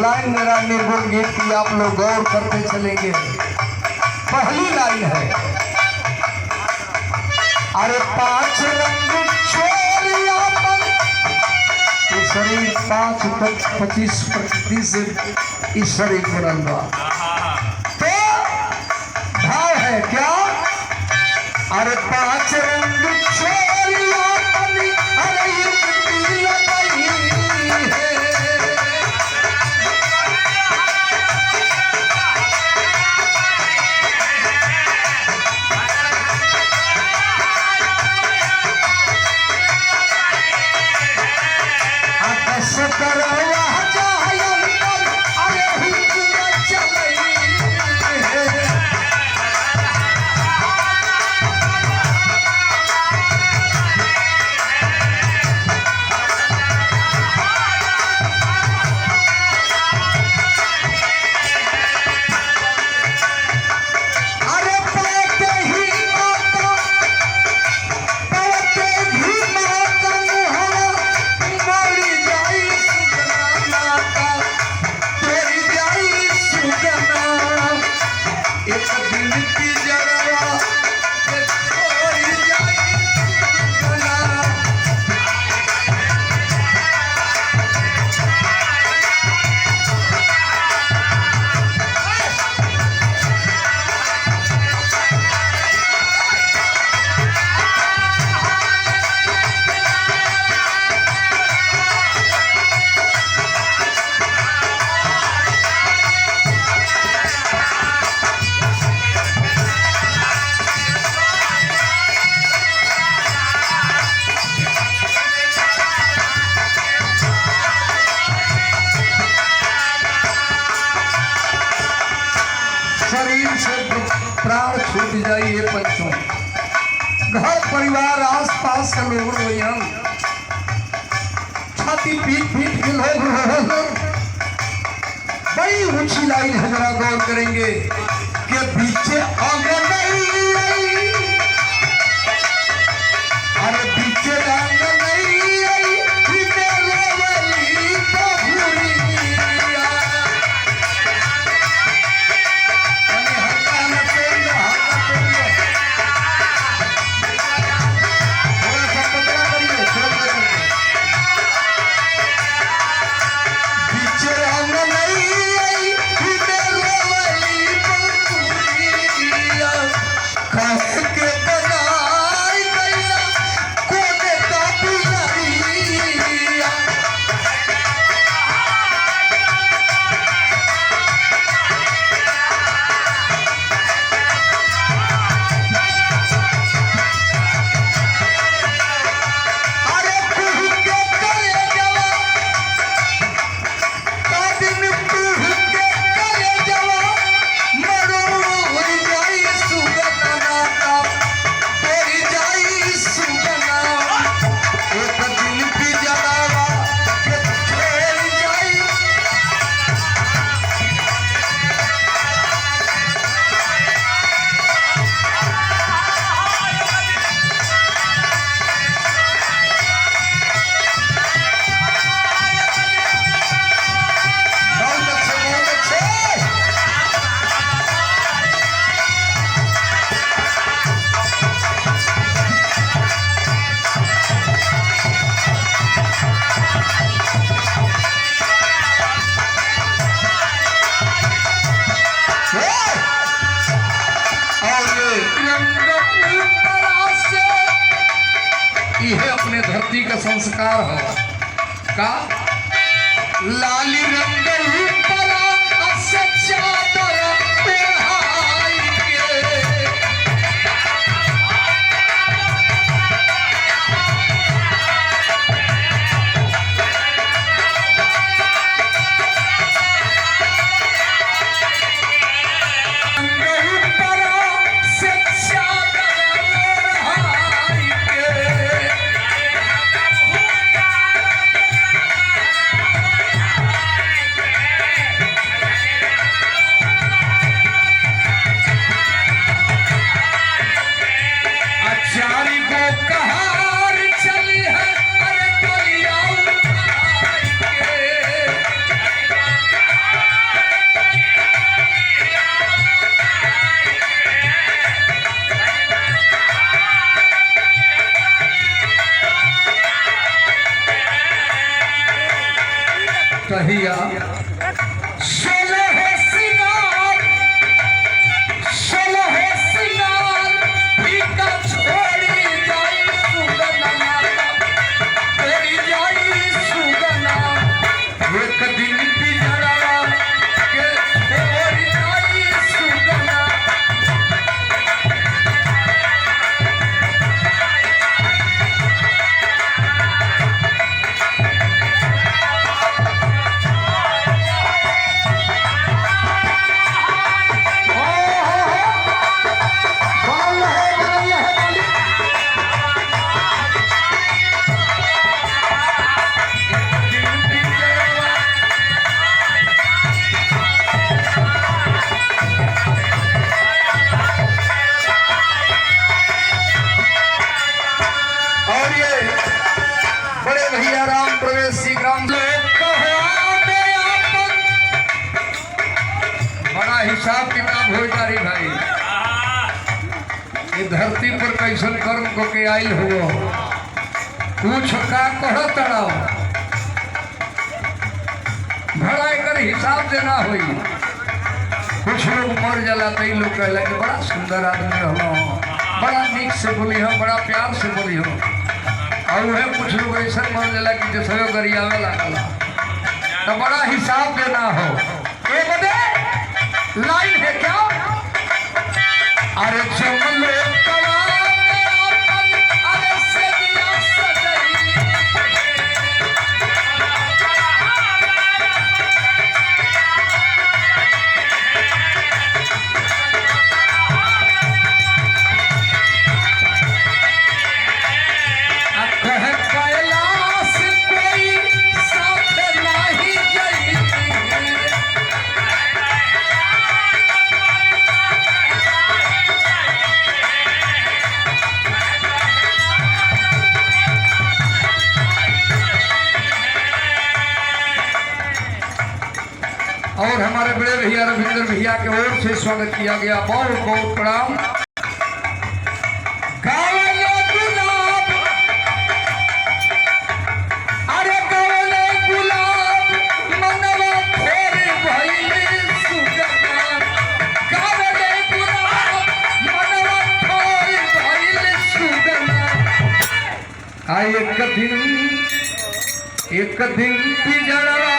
Line मेरा निर्गुण गीत की आप लोग गौर करते चलेंगे। पहली लाइन है, अरे पांच रंग छोरियापन, शरीर 5-25 प्रकृति से इस शरीर बनल बा। तो भाव है क्या, अरे पांच रंग छोरियापन, अरे प्राण छूट जाइए बच्चों, घर परिवार आस पास के लोग छाती पीट पीट के लोग। बड़ी ऊंची लाइन है, जरा गौर करेंगे कि पीछे आंगन नहीं, अरे पीछे आंगन नहीं, अपने धरती का संस्कार हो का लाली रंग ये धरती पर कैसन कर्म को के आयल हो कुछ का कह तड़ाओ भड़ा कर हिसाब देना हुई। कुछ लोग मर जाला तो लोग कहला कि बड़ा सुंदर आदमी रहो, बड़ा नीक से बोली हो, बड़ा प्यार से बोली हो। और वह कुछ लोग ऐसा मर जाला कि जैसे गरियावे लागला तो बड़ा हिसाब देना हो। ये बदे लाइन है क्या? अरे चमलो और हमारे बड़े भैया रविंद्र भैया के ओर से स्वागत किया गया। बहुत बहुत प्रणाम। अरे कवले गुलाब मनवा फेर भइले सुगंधा, कवले गुलाब मनवा फेर भइले सुगंधा। एक दिन पिजड़वा